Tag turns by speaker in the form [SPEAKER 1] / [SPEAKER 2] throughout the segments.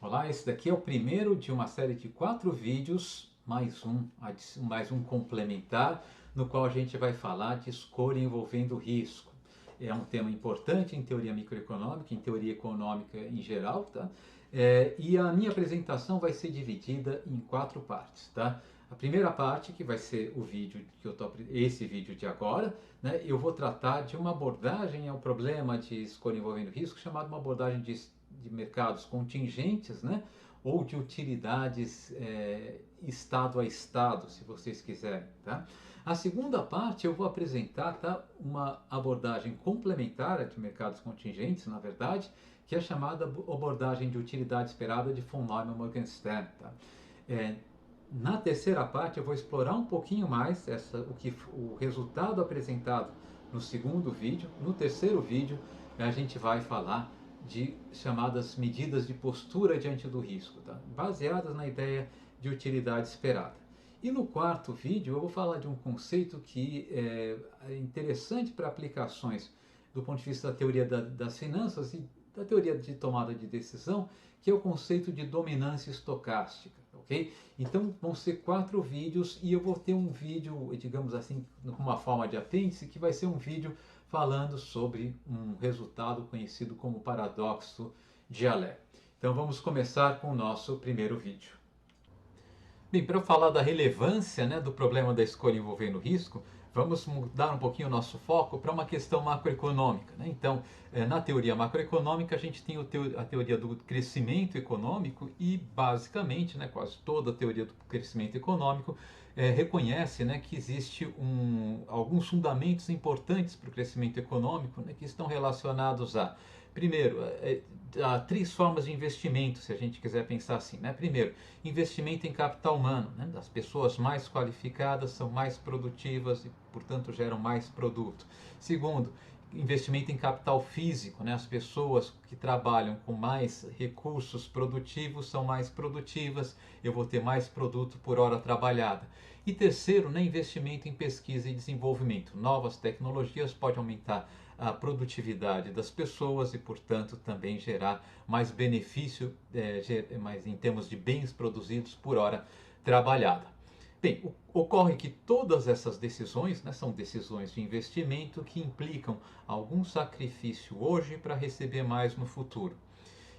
[SPEAKER 1] Olá, esse daqui é o primeiro de uma série de 4 vídeos, mais um complementar, no qual a gente vai falar de escolha envolvendo risco. É um tema importante em teoria microeconômica, em teoria econômica em geral, tá? E a minha apresentação vai ser dividida em 4 partes, tá? A primeira parte, que vai ser o vídeo esse vídeo de agora, né? Eu vou tratar de uma abordagem ao problema de escolha envolvendo risco, chamada uma abordagem de mercados contingentes, né? Ou de utilidades estado a estado, se vocês quiserem. Tá? A segunda parte eu vou apresentar, tá, uma abordagem complementar de mercados contingentes, na verdade, que é chamada abordagem de utilidade esperada de von Neumann e Morgenstern. Tá? Na terceira parte eu vou explorar um pouquinho mais o resultado apresentado no segundo vídeo. No terceiro vídeo a gente vai falar de chamadas medidas de postura diante do risco, tá? Baseadas na ideia de utilidade esperada. E no quarto vídeo eu vou falar de um conceito que é interessante para aplicações do ponto de vista da teoria das finanças e da teoria de tomada de decisão, que é o conceito de dominância estocástica, ok? Então vão ser 4 vídeos e eu vou ter um vídeo, digamos assim, com uma forma de apêndice, que vai ser um vídeo falando sobre um resultado conhecido como paradoxo de Alé. Então vamos começar com o nosso primeiro vídeo. Bem, para falar da relevância, né, do problema da escolha envolvendo risco, vamos mudar um pouquinho o nosso foco para uma questão macroeconômica. Né? Então, na teoria macroeconômica, a gente tem a teoria do crescimento econômico e, basicamente, né, quase toda a teoria do crescimento econômico reconhece, né, que existe alguns fundamentos importantes para o crescimento econômico, né, que estão relacionados a, primeiro, há 3 formas de investimento, se a gente quiser pensar assim. Né? Primeiro, investimento em capital humano. Né? As pessoas mais qualificadas são mais produtivas e, portanto, geram mais produto. Segundo, investimento em capital físico. Né? As pessoas que trabalham com mais recursos produtivos são mais produtivas, eu vou ter mais produto por hora trabalhada. E terceiro, né, investimento em pesquisa e desenvolvimento. Novas tecnologias podem aumentar a produtividade das pessoas e, portanto, também gerar mais benefício mais em termos de bens produzidos por hora trabalhada. Bem, ocorre que todas essas decisões, né, são decisões de investimento que implicam algum sacrifício hoje para receber mais no futuro.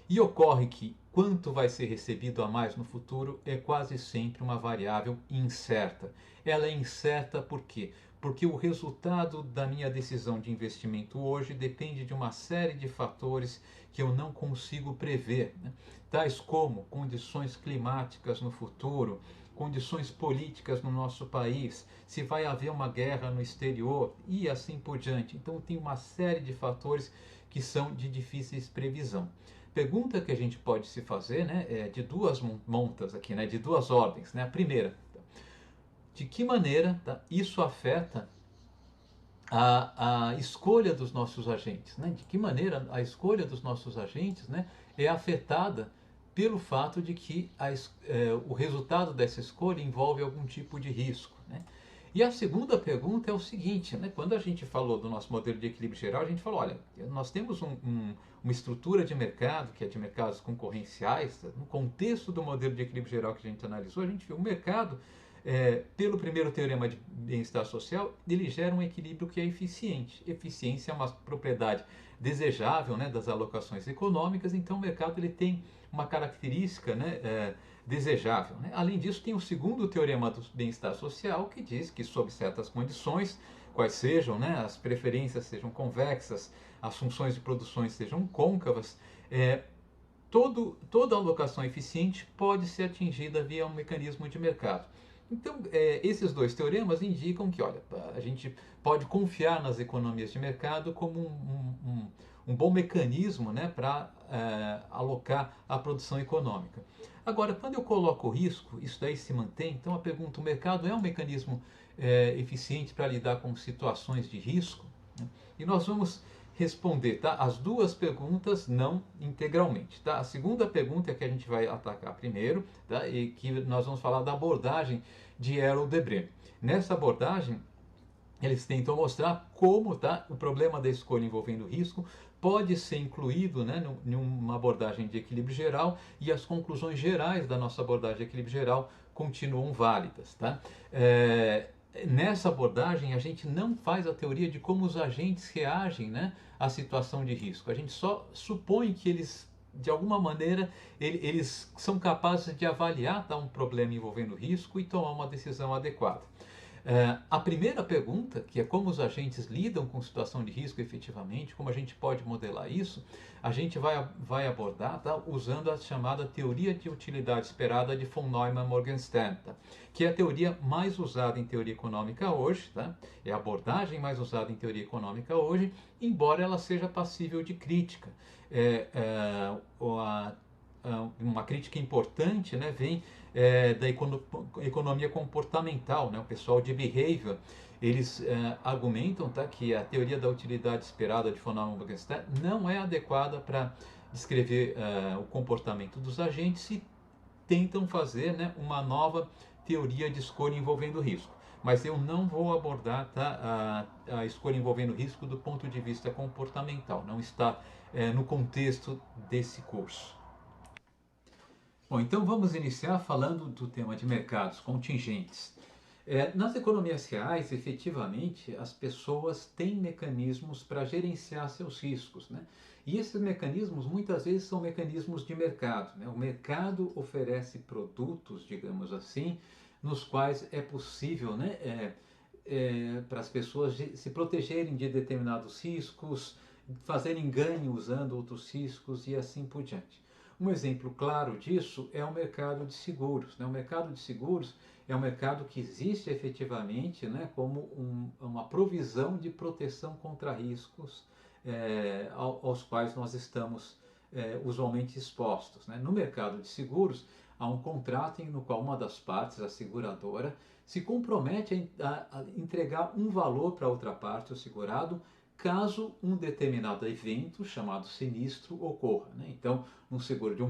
[SPEAKER 1] E ocorre que quanto vai ser recebido a mais no futuro é quase sempre uma variável incerta. Ela é incerta por quê? Porque o resultado da minha decisão de investimento hoje depende de uma série de fatores que eu não consigo prever, né? Tais como condições climáticas no futuro, condições políticas no nosso país, se vai haver uma guerra no exterior e assim por diante. Então tem uma série de fatores que são de difíceis previsão. Pergunta que a gente pode se fazer, né, é de duas montas aqui, né, de duas ordens. Né? A primeira, de que maneira, tá, isso afeta a escolha dos nossos agentes? Né? De que maneira a escolha dos nossos agentes, né, é afetada pelo fato de que o resultado dessa escolha envolve algum tipo de risco? Né? E a segunda pergunta é o seguinte, né? Quando a gente falou do nosso modelo de equilíbrio geral, a gente falou, olha, nós temos uma estrutura de mercado, que é de mercados concorrenciais. No contexto do modelo de equilíbrio geral que a gente analisou, a gente viu o mercado, pelo primeiro teorema de bem-estar social, ele gera um equilíbrio que é eficiente. Eficiência é uma propriedade desejável, né, das alocações econômicas, então o mercado ele tem uma característica, né, desejável. Né? Além disso, tem o segundo teorema do bem-estar social, que diz que, sob certas condições, quais sejam, né, as preferências sejam convexas, as funções de produções sejam côncavas, toda alocação eficiente pode ser atingida via um mecanismo de mercado. Então, esses dois teoremas indicam que, olha, a gente pode confiar nas economias de mercado como um bom mecanismo, né, para alocar a produção econômica. Agora, quando eu coloco o risco, isso daí se mantém. Então, a pergunta, o mercado é um mecanismo eficiente para lidar com situações de risco? Né? E nós vamos responder, tá, as duas perguntas não integralmente. Tá? A segunda pergunta é que a gente vai atacar primeiro, tá, e que nós vamos falar da abordagem de Errol Debré. Nessa abordagem, eles tentam mostrar como, tá, o problema da escolha envolvendo risco pode ser incluído, né, em uma abordagem de equilíbrio geral, e as conclusões gerais da nossa abordagem de equilíbrio geral continuam válidas. Tá? Nessa abordagem, a gente não faz a teoria de como os agentes reagem, né, à situação de risco. A gente só supõe que eles, de alguma maneira, eles são capazes de avaliar, tá, um problema envolvendo risco e tomar uma decisão adequada. A primeira pergunta, que é como os agentes lidam com situação de risco efetivamente, como a gente pode modelar isso, a gente vai abordar, tá, usando a chamada teoria de utilidade esperada de von Neumann-Morgenstern, tá, que é a teoria mais usada em teoria econômica hoje, tá, é a abordagem mais usada em teoria econômica hoje, embora ela seja passível de crítica. Uma crítica importante, né, vem da economia comportamental, né? O pessoal de behavior, eles argumentam, tá, que a teoria da utilidade esperada de von Neumann-Morgenstern não é adequada para descrever o comportamento dos agentes e tentam fazer, né, uma nova teoria de escolha envolvendo risco. Mas eu não vou abordar, tá, a escolha envolvendo risco do ponto de vista comportamental, não está no contexto desse curso. Bom, então vamos iniciar falando do tema de mercados contingentes. Nas economias reais, efetivamente, as pessoas têm mecanismos para gerenciar seus riscos, né? E esses mecanismos muitas vezes são mecanismos de mercado, né? O mercado oferece produtos, digamos assim, nos quais é possível, né, para as pessoas se protegerem de determinados riscos, fazerem ganho usando outros riscos e assim por diante. Um exemplo claro disso é o mercado de seguros, né? O mercado de seguros é um mercado que existe efetivamente, né, como uma provisão de proteção contra riscos aos quais nós estamos usualmente expostos, né? No mercado de seguros, há um contrato no qual uma das partes, a seguradora, se compromete a entregar um valor para a outra parte, o segurado, caso um determinado evento chamado sinistro ocorra, né? Então, no seguro de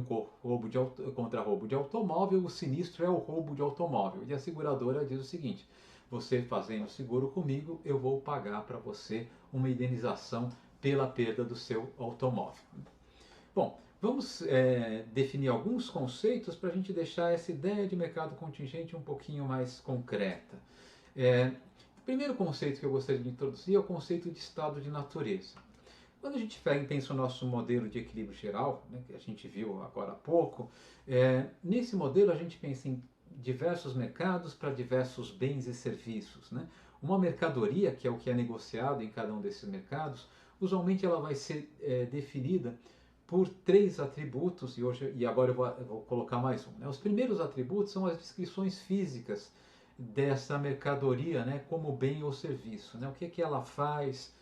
[SPEAKER 1] contra roubo de automóvel, o sinistro é o roubo de automóvel. E a seguradora diz o seguinte: você fazendo seguro comigo, eu vou pagar para você uma indenização pela perda do seu automóvel. Bom, vamos definir alguns conceitos para a gente deixar essa ideia de mercado contingente um pouquinho mais concreta. O primeiro conceito que eu gostaria de introduzir é o conceito de estado de natureza. Quando a gente pensa no nosso modelo de equilíbrio geral, né, que a gente viu agora há pouco, nesse modelo a gente pensa em diversos mercados para diversos bens e serviços, né? Uma mercadoria, que é o que é negociado em cada um desses mercados, usualmente ela vai ser definida por três atributos, e agora eu vou colocar mais um, né? Os primeiros atributos são as descrições físicas dessa mercadoria, né, como bem ou serviço, né? O que é que ela faz,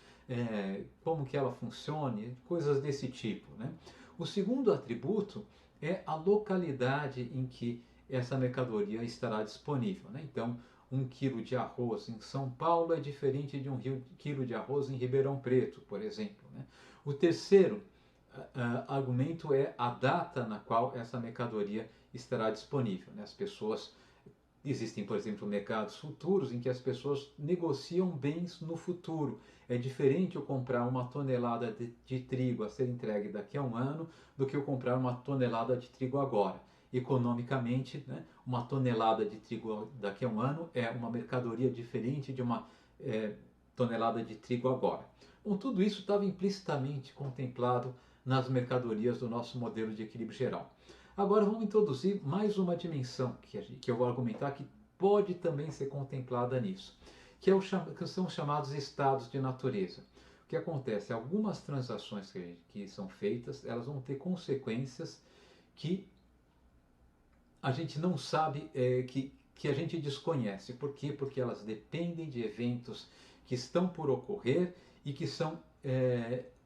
[SPEAKER 1] como que ela funciona, coisas desse tipo, né? O segundo atributo é a localidade em que essa mercadoria estará disponível, né? Então, 1 quilo de arroz em São Paulo é diferente de 1 quilo de arroz em Ribeirão Preto, por exemplo, né? O terceiro argumento é a data na qual essa mercadoria estará disponível, né? As pessoas Existem, por exemplo, mercados futuros em que as pessoas negociam bens no futuro. É diferente eu comprar uma tonelada de trigo a ser entregue daqui a um ano do que eu comprar uma tonelada de trigo agora. Economicamente, né, uma tonelada de trigo daqui a um ano é uma mercadoria diferente de uma tonelada de trigo agora. Bom, tudo isso estava implicitamente contemplado nas mercadorias do nosso modelo de equilíbrio geral. Agora vamos introduzir mais uma dimensão que eu vou argumentar que pode também ser contemplada nisso, que são os chamados estados de natureza. O que acontece? Algumas transações que são feitas, elas vão ter consequências que a gente não sabe, que a gente desconhece. Por quê? Porque elas dependem de eventos que estão por ocorrer e que são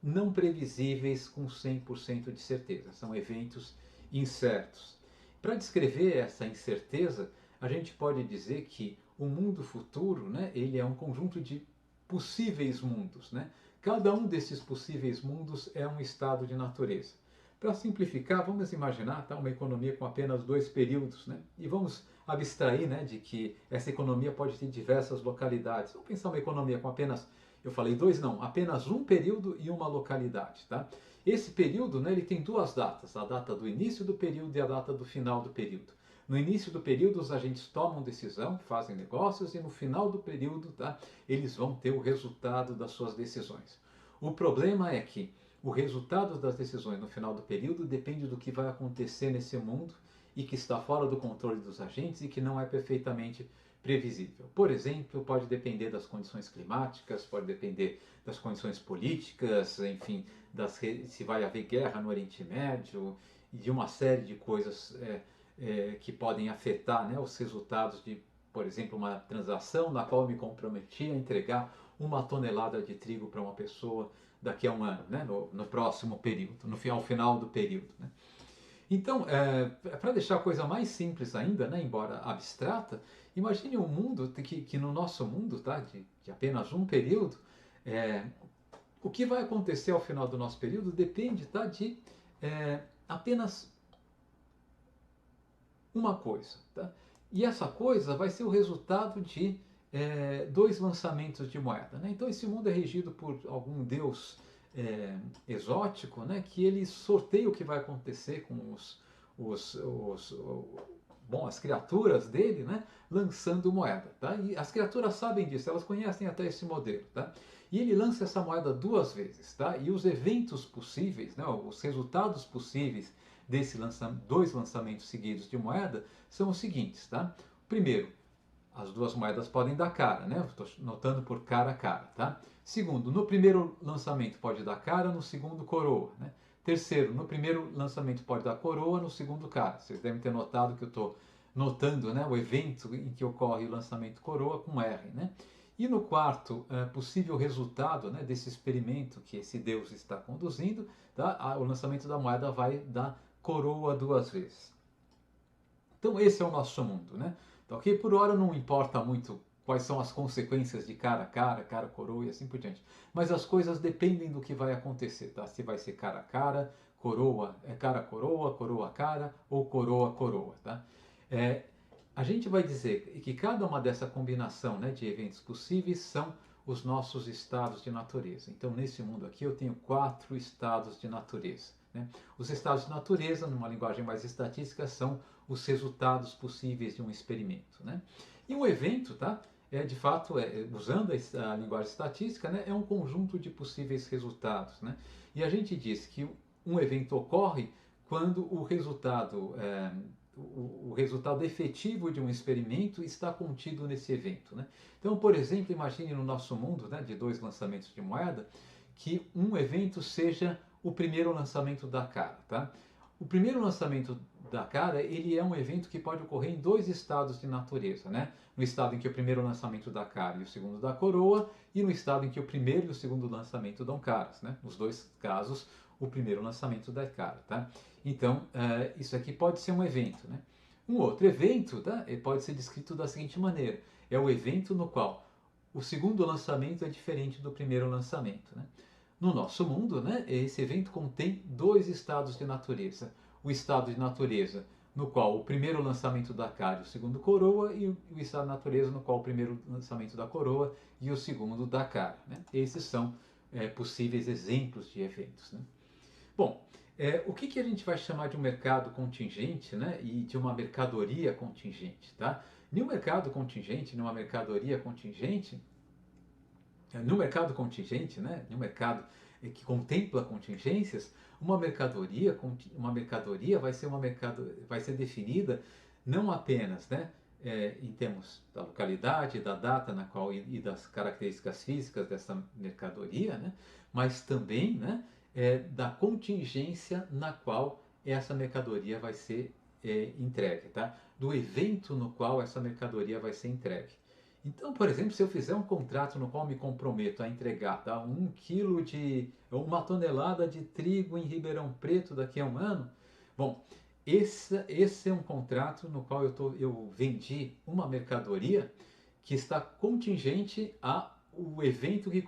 [SPEAKER 1] não previsíveis com 100% de certeza. São eventos incertos. Para descrever essa incerteza, a gente pode dizer que o mundo futuro, né, ele é um conjunto de possíveis mundos, né? Cada um desses possíveis mundos é um estado de natureza. Para simplificar, vamos imaginar, tá, uma economia com apenas 2 períodos, né? E vamos abstrair, né, de que essa economia pode ter diversas localidades. Vamos pensar uma economia com apenas Eu falei dois não, apenas um período e uma localidade, tá? Esse período, né, ele tem duas datas, a data do início do período e a data do final do período. No início do período, os agentes tomam decisão, fazem negócios, e no final do período, tá, eles vão ter o resultado das suas decisões. O problema é que o resultado das decisões no final do período depende do que vai acontecer nesse mundo e que está fora do controle dos agentes e que não é perfeitamente previsível. Por exemplo, pode depender das condições climáticas, pode depender das condições políticas, enfim, se vai haver guerra no Oriente Médio e de uma série de coisas que podem afetar, né, os resultados de, por exemplo, uma transação na qual eu me comprometi a entregar 1 tonelada de trigo para uma pessoa daqui a um ano, né, no próximo período, ao final do período. Né. Então, para deixar a coisa mais simples ainda, né, embora abstrata, imagine um mundo que no nosso mundo, tá, de apenas um período, o que vai acontecer ao final do nosso período depende, tá, de apenas uma coisa. Tá? E essa coisa vai ser o resultado de dois lançamentos de moeda. Né? Então esse mundo é regido por algum deus exótico, né? Que ele sorteia o que vai acontecer com as criaturas dele, né? Lançando moeda. Tá? E as criaturas sabem disso, elas conhecem até esse modelo. Tá? E ele lança essa moeda duas vezes. Tá? E os eventos possíveis, né? Os resultados possíveis dois lançamentos seguidos de moeda são os seguintes, tá? Primeiro, as duas moedas podem dar cara, né? Estou notando por cara a cara, tá? Segundo, no primeiro lançamento pode dar cara, no segundo coroa, né? Terceiro, no primeiro lançamento pode dar coroa, no segundo cara. Vocês devem ter notado que eu estou notando, né, o evento em que ocorre o lançamento coroa com R, né? E no quarto possível resultado, né, desse experimento que esse Deus está conduzindo, tá? O lançamento da moeda vai dar coroa duas vezes. Então esse é o nosso mundo, né? Então, ok? Por hora não importa muito quais são as consequências de cara a cara, cara coroa e assim por diante. Mas as coisas dependem do que vai acontecer, tá? Se vai ser cara a cara, coroa cara coroa, coroa cara ou coroa coroa, tá? A gente vai dizer que cada uma dessa combinação, né, de eventos possíveis são os nossos estados de natureza. Então nesse mundo aqui eu tenho 4 estados de natureza. Né? Os estados de natureza, numa linguagem mais estatística, são os resultados possíveis de um experimento. Né? E um evento, tá? De fato, usando a linguagem estatística, né, é um conjunto de possíveis resultados. Né? E a gente diz que um evento ocorre quando o resultado efetivo de um experimento está contido nesse evento. Né? Então, por exemplo, imagine no nosso mundo, né, de dois lançamentos de moeda, que um evento seja o primeiro lançamento da cara. Tá? O primeiro lançamento da cara, ele é um evento que pode ocorrer em dois estados de natureza. Né? No estado em que o primeiro lançamento da cara e o segundo da coroa, e no estado em que o primeiro e o segundo lançamento dão caras. Né? Nos dois casos, o primeiro lançamento da cara. Tá? Então, isso aqui pode ser um evento. Né? Um outro evento, tá? Pode ser descrito da seguinte maneira. É o evento no qual o segundo lançamento é diferente do primeiro lançamento. Né? No nosso mundo, né, esse evento contém dois estados de natureza. O estado de natureza no qual o primeiro lançamento da cara e o segundo coroa, e o estado de natureza no qual o primeiro lançamento da coroa e o segundo da cara. Né? Esses são possíveis exemplos de eventos. Né? Bom, o que a gente vai chamar de um mercado contingente, né, e de uma mercadoria contingente? Tá? Num mercado contingente, numa mercadoria contingente, no mercado contingente, né, no mercado que contempla contingências, uma mercadoria vai ser definida não apenas, né, em termos da localidade, da data na qual e das características físicas dessa mercadoria, né, mas também, né, da contingência na qual essa mercadoria vai ser entregue, tá? Do evento no qual essa mercadoria vai ser entregue. Então, por exemplo, se eu fizer um contrato no qual me comprometo a entregar, tá, 1 tonelada de trigo em Ribeirão Preto daqui a um ano, bom, esse é um contrato no qual eu vendi uma mercadoria que está contingente ao evento que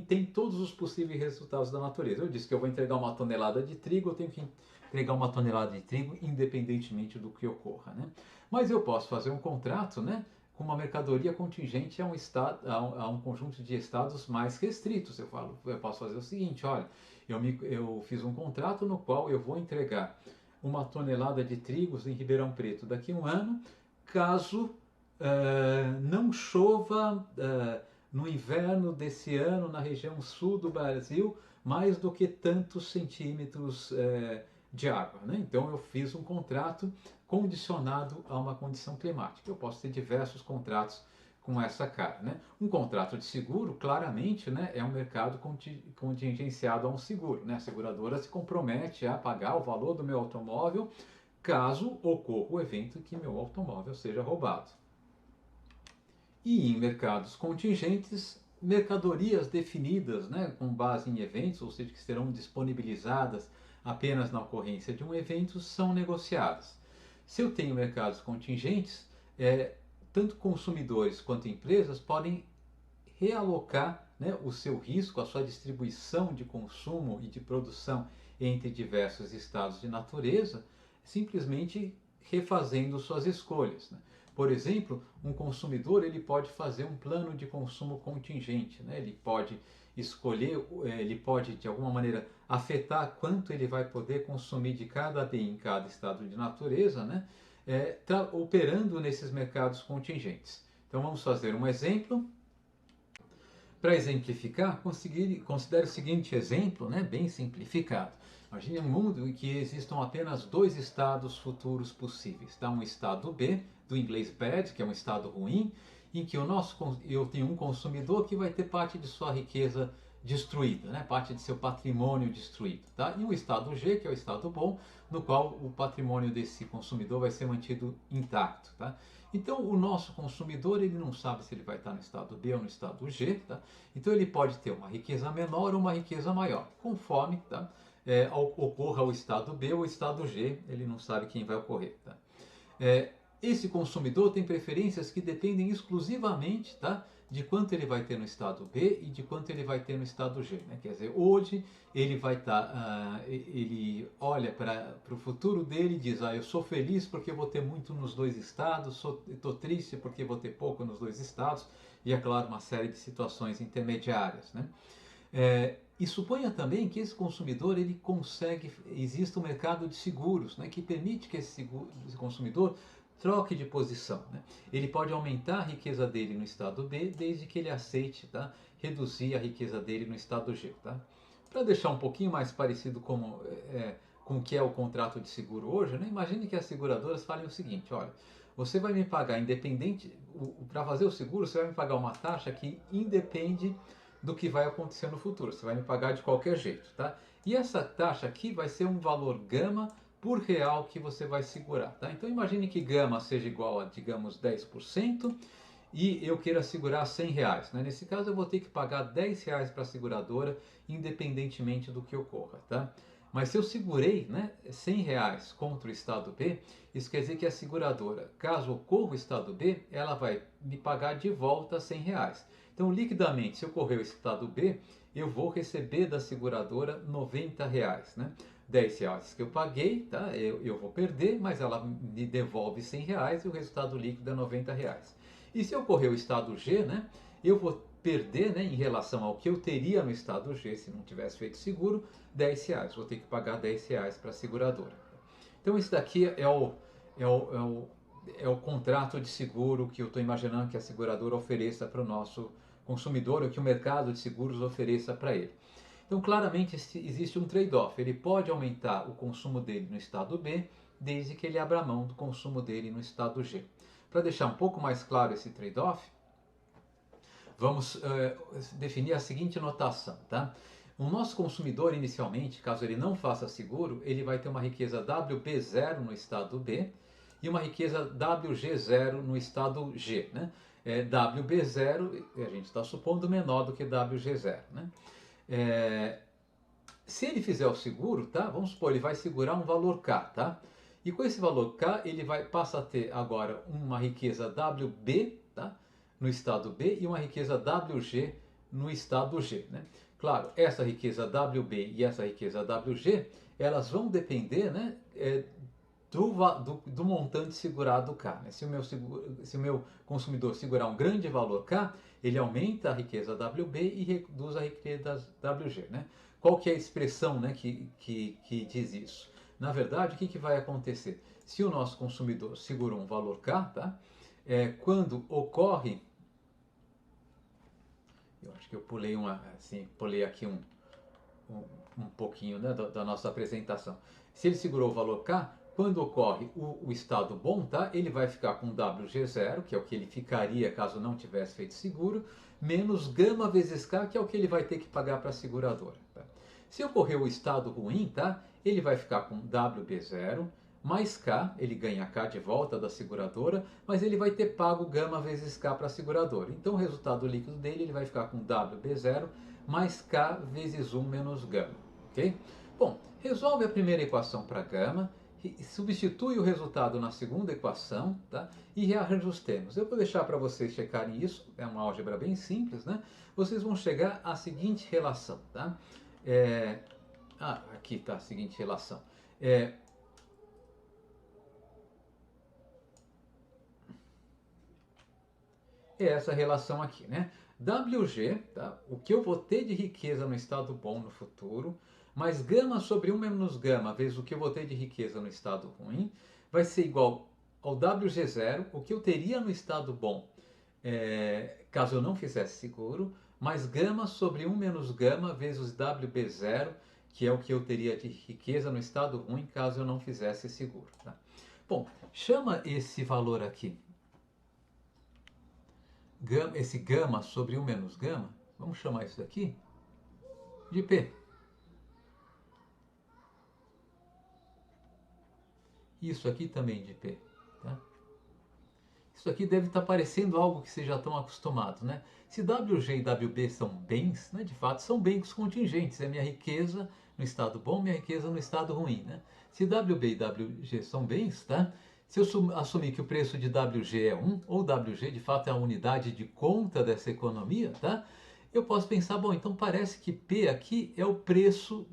[SPEAKER 1] tem todos os possíveis resultados da natureza. Eu disse que eu vou entregar 1 tonelada de trigo, eu tenho que entregar 1 tonelada de trigo independentemente do que ocorra. Né? Mas eu posso fazer um contrato, né, com uma mercadoria contingente a um, estado, a um conjunto de estados mais restritos. Eu posso fazer o seguinte, olha, eu fiz um contrato no qual eu vou entregar 1 tonelada de trigos em Ribeirão Preto daqui a um ano, caso não chova no inverno desse ano na região sul do Brasil mais do que tantos centímetros de água, né? Então eu fiz um contrato condicionado a uma condição climática. Eu posso ter diversos contratos com essa cara, né? Um contrato de seguro, claramente, né, é um mercado contingenciado a um seguro, né? A seguradora se compromete a pagar o valor do meu automóvel caso ocorra o evento que meu automóvel seja roubado. E em mercados contingentes, mercadorias definidas, né, com base em eventos, ou seja, que serão disponibilizadas apenas na ocorrência de um evento, são negociadas. Se eu tenho mercados contingentes, tanto consumidores quanto empresas podem realocar, né, o seu risco, a sua distribuição de consumo e de produção entre diversos estados de natureza, simplesmente refazendo suas escolhas, né? Por exemplo, um consumidor ele pode fazer um plano de consumo contingente, né? Ele pode escolher, ele pode de alguma maneira afetar quanto ele vai poder consumir de cada bem em cada estado de natureza, né? Operando nesses mercados contingentes. Então vamos fazer um exemplo. Para exemplificar, considere o seguinte exemplo, né, bem simplificado. Imagine um mundo em que existam apenas 2 estados futuros possíveis. Tá? Um estado B, do inglês bad, que é um estado ruim, em que eu tenho um consumidor que vai ter parte de sua riqueza destruída, né? Parte de seu patrimônio destruído. Tá? E um estado G, que é o estado bom, no qual o patrimônio desse consumidor vai ser mantido intacto. Tá? Então, o nosso consumidor ele não sabe se ele vai estar no estado B ou no estado G. Tá? Então, ele pode ter uma riqueza menor ou uma riqueza maior, conforme tá? Ocorra o estado B ou o estado G, ele não sabe quem vai ocorrer. Tá? Esse consumidor tem preferências que dependem exclusivamente, tá, de quanto ele vai ter no estado B e de quanto ele vai ter no estado G. Né? Quer dizer, hoje ele vai estar, ele olha para o futuro dele e diz, eu sou feliz porque vou ter muito nos 2 estados, estou triste porque vou ter pouco nos 2 estados, e é claro, uma série de situações intermediárias. Né? E suponha também que esse consumidor ele consegue, existe um mercado de seguros, né, que permite que esse consumidor troque de posição. Né? Ele pode aumentar a riqueza dele no estado B, desde que ele aceite, tá, reduzir a riqueza dele no estado G. Tá? Para deixar um pouquinho mais parecido com o que é o contrato de seguro hoje, né? Imagine que as seguradoras falem o seguinte, olha, você vai me pagar independente, para fazer o seguro, você vai me pagar uma taxa que independe do que vai acontecer no futuro, você vai me pagar de qualquer jeito. Tá? E essa taxa aqui vai ser um valor gama por real que você vai segurar. Tá? Então imagine que gama seja igual a, digamos, 10% e eu queira segurar R$100. Né? Nesse caso eu vou ter que pagar R$10 para a seguradora, independentemente do que ocorra. Tá? Mas se eu segurei, né, R$100 contra o estado B, isso quer dizer que a seguradora, caso ocorra o estado B, ela vai me pagar de volta R$100. Então, liquidamente, se ocorrer o estado B, eu vou receber da seguradora R$90. Né? R$10 que eu paguei, tá? eu vou perder, mas ela me devolve R$100 e o resultado líquido é R$90. E se ocorrer o estado G, né, eu vou perder, né, em relação ao que eu teria no estado G se não tivesse feito seguro, R$10. Vou ter que pagar R$10 para a seguradora. Então, isso daqui é o contrato de seguro que eu estou imaginando que a seguradora ofereça para o nosso consumidor, ou que o mercado de seguros ofereça para ele. Então, claramente existe um trade-off. Ele pode aumentar o consumo dele no estado B, desde que ele abra mão do consumo dele no estado G. Para deixar um pouco mais claro esse trade-off, vamos definir a seguinte notação. Tá? O nosso consumidor, inicialmente, caso ele não faça seguro, ele vai ter uma riqueza WB0 no estado B e uma riqueza WG0 no estado G. Né? WB0, a gente está supondo, menor do que WG0. Né? Se ele fizer o seguro, tá? Vamos supor, ele vai segurar um valor K, tá? E com esse valor K, ele passa a ter agora uma riqueza WB, tá? No estado B e uma riqueza WG no estado G, né? Claro, essa riqueza WB e essa riqueza WG, elas vão depender, né, do montante segurado K. Né? Se o meu consumidor segurar um grande valor K, ele aumenta a riqueza WB e reduz a riqueza WG. Né? Qual que é a expressão, né, que diz isso? Na verdade, o que vai acontecer? Se o nosso consumidor segurou um valor K, tá? Quando ocorre... Eu acho que eu pulei aqui um pouquinho, né, da nossa apresentação. Se ele segurou o valor K, quando ocorre o estado bom, tá, ele vai ficar com WG0, que é o que ele ficaria caso não tivesse feito seguro, menos gama vezes K, que é o que ele vai ter que pagar para a seguradora. Tá? Se ocorrer o estado ruim, tá, ele vai ficar com WB0 mais K, ele ganha K de volta da seguradora, mas ele vai ter pago gama vezes K para a seguradora. Então o resultado líquido dele ele vai ficar com WB0 mais K vezes 1 menos gama. Okay? Bom, resolve a primeira equação para gama, substitui o resultado na segunda equação, tá? E rearranja os termos. Eu vou deixar para vocês checarem isso, é uma álgebra bem simples, né? Vocês vão chegar à seguinte relação, tá? Aqui está a seguinte relação. É essa relação aqui, né? WG, tá? O que eu vou ter de riqueza no estado bom no futuro, mais gama sobre 1 menos gama vezes o que eu vou ter de riqueza no estado ruim, vai ser igual ao WG0, o que eu teria no estado bom, caso eu não fizesse seguro, mais gama sobre 1 menos gama vezes WB0, que é o que eu teria de riqueza no estado ruim, caso eu não fizesse seguro. Tá? Bom, chama esse valor aqui, esse gama sobre 1 menos gama, vamos chamar isso daqui de P. Isso aqui também de P. Tá? Isso aqui deve estar parecendo algo que vocês já estão acostumados. Né? Se WG e WB são bens, né, de fato são bens contingentes. É minha riqueza no estado bom, minha riqueza no estado ruim. Né? Se WB e WG são bens, tá? Se eu assumir que o preço de WG é 1, ou WG de fato é a unidade de conta dessa economia, tá? Eu posso pensar, bom, então parece que P aqui é o preço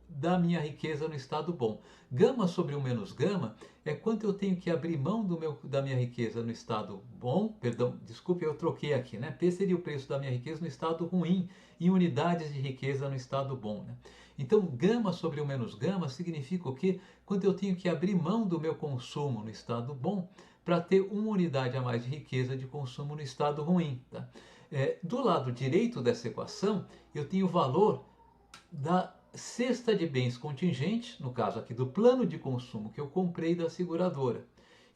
[SPEAKER 1] da minha riqueza no estado bom. Gama sobre 1 menos gama é quanto eu tenho que abrir mão da minha riqueza no estado bom, perdão, desculpe, eu troquei aqui, né? P seria o preço da minha riqueza no estado ruim, em unidades de riqueza no estado bom, né? Então, gama sobre 1 menos gama significa o quê? Quando eu tenho que abrir mão do meu consumo no estado bom para ter uma unidade a mais de riqueza de consumo no estado ruim. Tá? Do lado direito dessa equação, eu tenho o valor da cesta de bens contingentes, no caso aqui do plano de consumo que eu comprei da seguradora.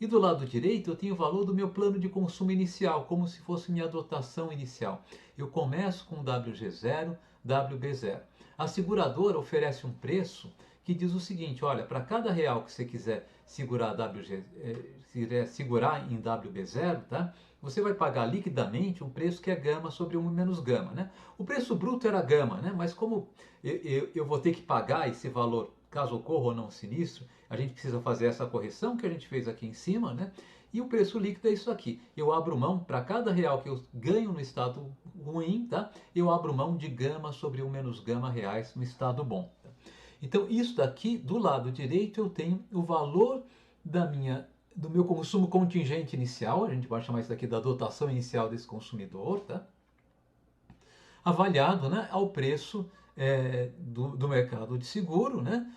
[SPEAKER 1] E do lado direito eu tenho o valor do meu plano de consumo inicial, como se fosse minha dotação inicial. Eu começo com WG0, WB0. A seguradora oferece um preço que diz o seguinte, olha, para cada real que você quiser segurar segurar em WB0, tá? Você vai pagar liquidamente um preço que é gama sobre 1 menos gama, né? O preço bruto era gama, né? Mas como eu vou ter que pagar esse valor, caso ocorra ou não sinistro, a gente precisa fazer essa correção que a gente fez aqui em cima, né? E o preço líquido é isso aqui. Eu abro mão, para cada real que eu ganho no estado ruim, tá? Eu abro mão de gama sobre 1 menos gama reais no estado bom. Tá? Então, isso daqui, do lado direito, eu tenho o valor do meu consumo contingente inicial, a gente vai chamar isso daqui da dotação inicial desse consumidor, tá? Avaliado, né, ao preço do mercado de seguro, né,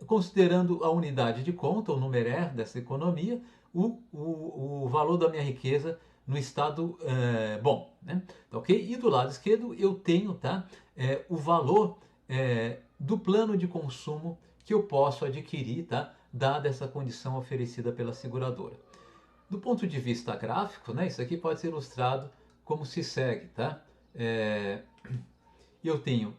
[SPEAKER 1] considerando a unidade de conta, o numerário dessa economia, o valor da minha riqueza no estado bom. Né? Tá, okay? E do lado esquerdo eu tenho, tá, o valor do plano de consumo que eu posso adquirir, tá, dada essa condição oferecida pela seguradora. Do ponto de vista gráfico, né, isso aqui pode ser ilustrado como se segue. Tá? Eu tenho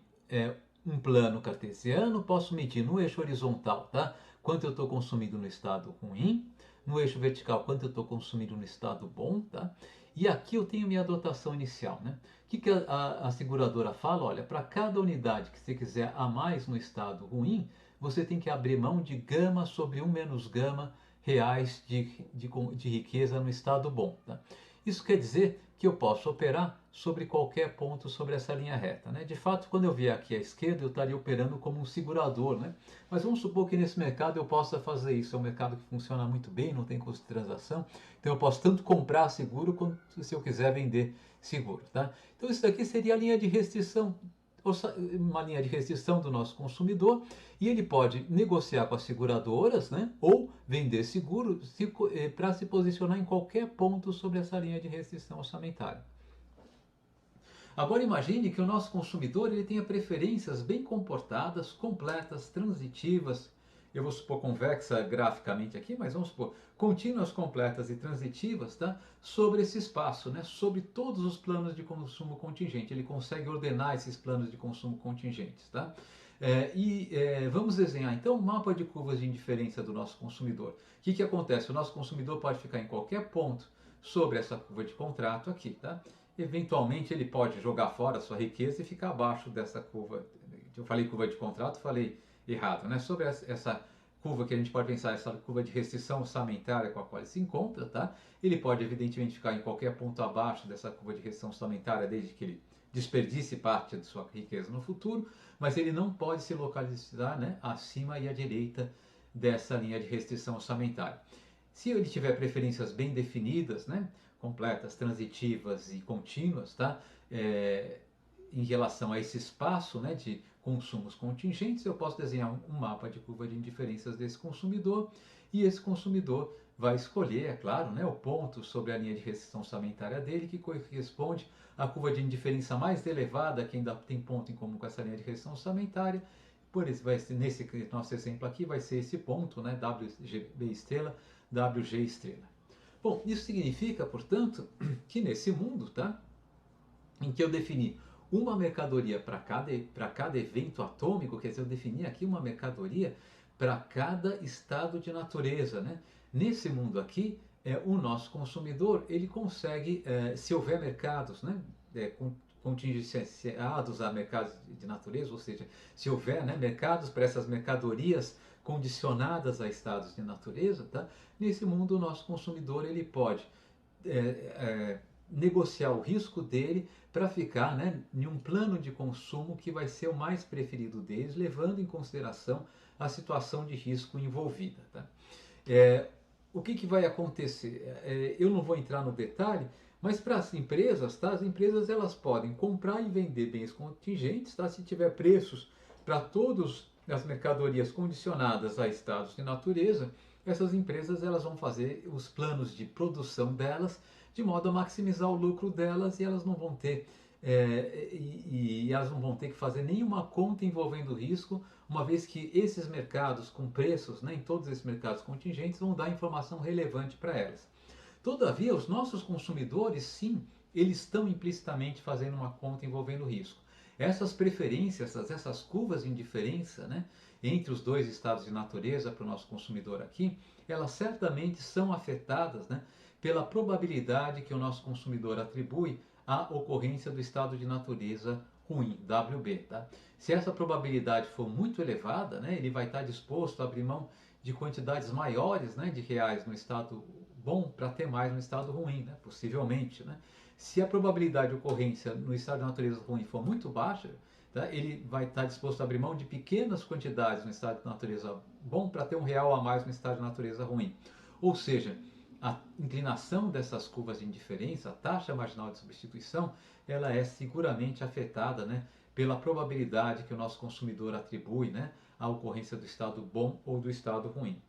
[SPEAKER 1] um plano cartesiano, posso medir no eixo horizontal, tá, quanto eu estou consumindo no estado ruim, no eixo vertical quanto eu estou consumindo no estado bom, tá? E aqui eu tenho minha dotação inicial, né? O que a seguradora fala? Olha, para cada unidade que você quiser a mais no estado ruim, você tem que abrir mão de gama sobre 1 menos gama reais de riqueza no estado bom, tá? Isso quer dizer que eu posso operar sobre qualquer ponto sobre essa linha reta, né? De fato, quando eu vier aqui à esquerda, eu estaria operando como um segurador, né? Mas vamos supor que nesse mercado eu possa fazer isso. É um mercado que funciona muito bem, não tem custo de transação. Então eu posso tanto comprar seguro quanto se eu quiser vender seguro, tá? Então isso daqui seria a linha de restrição, uma linha de restrição do nosso consumidor, e ele pode negociar com as seguradoras, né, ou vender seguro para se posicionar em qualquer ponto sobre essa linha de restrição orçamentária. Agora imagine que o nosso consumidor ele tenha preferências bem comportadas, completas, transitivas, eu vou supor convexa graficamente aqui, mas vamos supor contínuas, completas e transitivas, tá? Sobre esse espaço, né? Sobre todos os planos de consumo contingente. Ele consegue ordenar esses planos de consumo contingentes, tá? Vamos desenhar então um mapa de curvas de indiferença do nosso consumidor. O que acontece? O nosso consumidor pode ficar em qualquer ponto sobre essa curva de contrato aqui, tá? Eventualmente ele pode jogar fora a sua riqueza e ficar abaixo dessa curva. Eu falei curva de contrato, falei errado, né? Sobre essa curva que a gente pode pensar, essa curva de restrição orçamentária com a qual ele se encontra, tá? Ele pode evidentemente ficar em qualquer ponto abaixo dessa curva de restrição orçamentária, desde que ele desperdice parte de sua riqueza no futuro, mas ele não pode se localizar, né, acima e à direita dessa linha de restrição orçamentária. Se ele tiver preferências bem definidas, né, completas, transitivas e contínuas, tá? Em relação a esse espaço, né, de consumos contingentes, eu posso desenhar um mapa de curva de indiferenças desse consumidor, e esse consumidor vai escolher, é claro, né, o ponto sobre a linha de restrição orçamentária dele que corresponde à curva de indiferença mais elevada, que ainda tem ponto em comum com essa linha de restrição orçamentária. Por isso, nesse nosso exemplo aqui, vai ser esse ponto, né, WGB estrela, WG estrela. Bom, isso significa, portanto, que nesse mundo, tá, em que eu defini uma mercadoria para cada evento atômico, quer dizer, eu defini aqui uma mercadoria para cada estado de natureza, né? Nesse mundo aqui, o nosso consumidor ele consegue, se houver mercados, né, contingenciados a mercados de natureza, ou seja, se houver, né, mercados para essas mercadorias condicionadas a estados de natureza, tá? Nesse mundo o nosso consumidor ele pode negociar o risco dele para ficar, né, em um plano de consumo que vai ser o mais preferido deles, levando em consideração a situação de risco envolvida. Tá? O que vai acontecer? Eu não vou entrar no detalhe, mas para as empresas, tá? As empresas elas podem comprar e vender bens contingentes, tá? Se tiver preços para todas as mercadorias condicionadas a estados de natureza, essas empresas elas vão fazer os planos de produção delas de modo a maximizar o lucro delas, e elas não vão ter elas não vão ter que fazer nenhuma conta envolvendo risco, uma vez que esses mercados com preços, né, em todos esses mercados contingentes, vão dar informação relevante para elas. Todavia, os nossos consumidores, sim, eles estão implicitamente fazendo uma conta envolvendo risco. Essas preferências, essas curvas de indiferença, né, entre os dois estados de natureza para o nosso consumidor aqui, elas certamente são afetadas, né, pela probabilidade que o nosso consumidor atribui à ocorrência do estado de natureza ruim, WB. Tá? Se essa probabilidade for muito elevada, né, ele vai estar disposto a abrir mão de quantidades maiores, né, de reais no estado bom para ter mais no estado ruim, né, possivelmente. Né? Se a probabilidade de ocorrência no estado de natureza ruim for muito baixa, tá, ele vai estar disposto a abrir mão de pequenas quantidades no estado de natureza bom para ter um real a mais no estado de natureza ruim. Ou seja, a inclinação dessas curvas de indiferença, a taxa marginal de substituição, ela é seguramente afetada, né, pela probabilidade que o nosso consumidor atribui, né, à ocorrência do estado bom ou do estado ruim.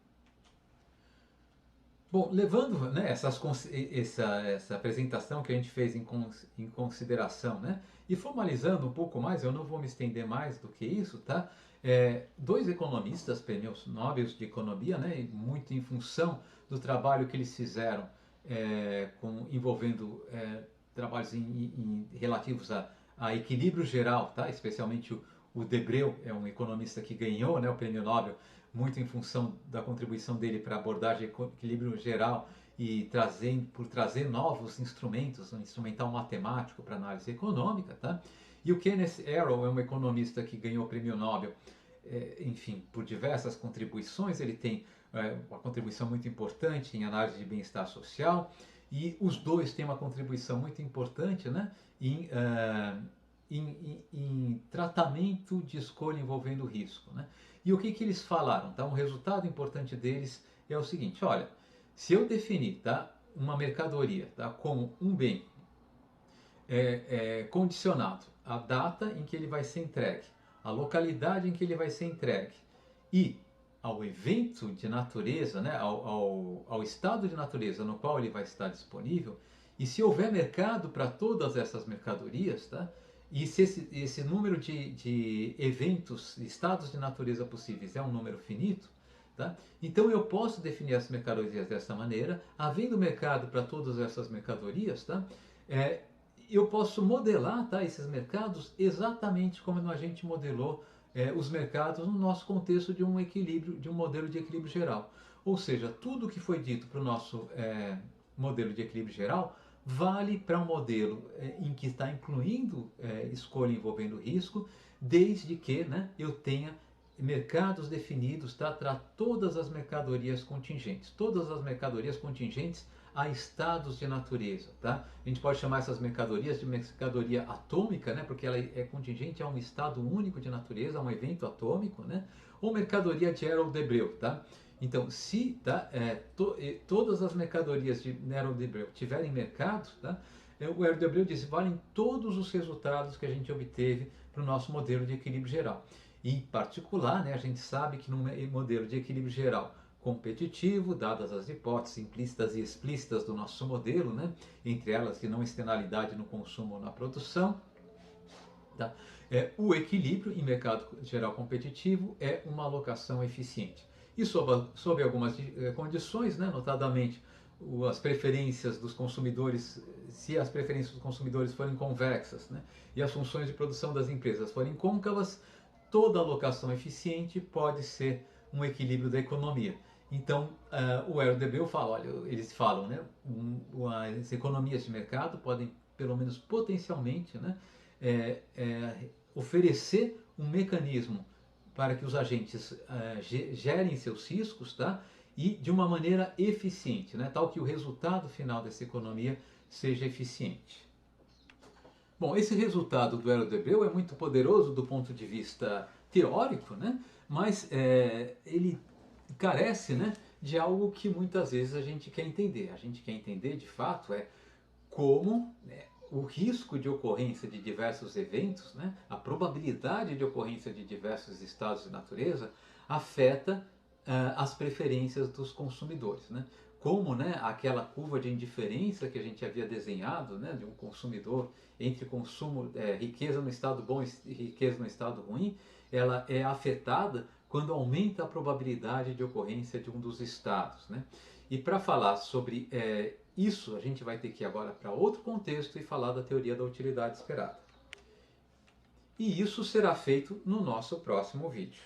[SPEAKER 1] Bom, levando, né, essa apresentação que a gente fez em consideração, né, e formalizando um pouco mais, eu não vou me estender mais do que isso, tá? Dois economistas, prêmios Nobel de Economia, né, muito em função do trabalho que eles fizeram envolvendo trabalhos relativos a equilíbrio geral, tá? Especialmente o Debreu é um economista que ganhou, né, o prêmio Nobel muito em função da contribuição dele para a abordagem de equilíbrio geral e por trazer novos instrumentos, um instrumental matemático para análise econômica, tá? E o Kenneth Arrow é um economista que ganhou o prêmio Nobel, enfim, por diversas contribuições. Ele tem uma contribuição muito importante em análise de bem-estar social, e os dois têm uma contribuição muito importante, né, em tratamento de escolha envolvendo risco, né? E o que eles falaram? Tá? Um resultado importante deles é o seguinte: olha, se eu definir, tá, uma mercadoria, tá, como um bem condicionado à data em que ele vai ser entregue, à localidade em que ele vai ser entregue e ao evento de natureza, né, ao estado de natureza no qual ele vai estar disponível, e se houver mercado para todas essas mercadorias, tá, e se esse número de eventos, estados de natureza possíveis é um número finito, tá, então eu posso definir as mercadorias dessa maneira, havendo mercado para todas essas mercadorias, tá, é, eu posso modelar, tá, esses mercados exatamente como a gente modelou os mercados no nosso contexto de um equilíbrio, de um modelo de equilíbrio geral. Ou seja, tudo que foi dito para o nosso modelo de equilíbrio geral vale para um modelo em que está incluindo escolha envolvendo risco, desde que, né, eu tenha mercados definidos, tá, para todas as mercadorias contingentes. Todas as mercadorias contingentes a estados de natureza, tá? A gente pode chamar essas mercadorias de mercadoria atômica, né? Porque ela é contingente a um estado único de natureza, a um evento atômico, né? Ou mercadoria de Néron-Debreu, tá? Então, se tá, todas as mercadorias de Néron-Debreu tiverem mercado, tá? O Néron-Debreu diz, valem todos os resultados que a gente obteve para o nosso modelo de equilíbrio geral. E, em particular, né, a gente sabe que no modelo de equilíbrio geral competitivo, dadas as hipóteses implícitas e explícitas do nosso modelo, né? Entre elas que não externalidade no consumo ou na produção. Tá? O equilíbrio em mercado geral competitivo é uma alocação eficiente. E sob algumas condições, né? Notadamente as preferências dos consumidores, se as preferências dos consumidores forem convexas, né? E as funções de produção das empresas forem côncavas, toda alocação eficiente pode ser um equilíbrio da economia. Então, o RDB fala, olha, eles falam, né, as economias de mercado podem, pelo menos potencialmente, né, oferecer um mecanismo para que os agentes gerem seus riscos, tá, e de uma maneira eficiente, né, tal que o resultado final dessa economia seja eficiente. Bom, esse resultado do Aerodebreu é muito poderoso do ponto de vista teórico, né? Mas ele carece, né, de algo que muitas vezes a gente quer entender. A gente quer entender, de fato, como, né, o risco de ocorrência de diversos eventos, né, a probabilidade de ocorrência de diversos estados de natureza afeta as preferências dos consumidores, né? Como, né, aquela curva de indiferença que a gente havia desenhado, né, de um consumidor entre consumo, riqueza no estado bom e riqueza no estado ruim, ela é afetada quando aumenta a probabilidade de ocorrência de um dos estados, né? E para falar sobre isso, a gente vai ter que ir agora para outro contexto e falar da teoria da utilidade esperada. E isso será feito no nosso próximo vídeo.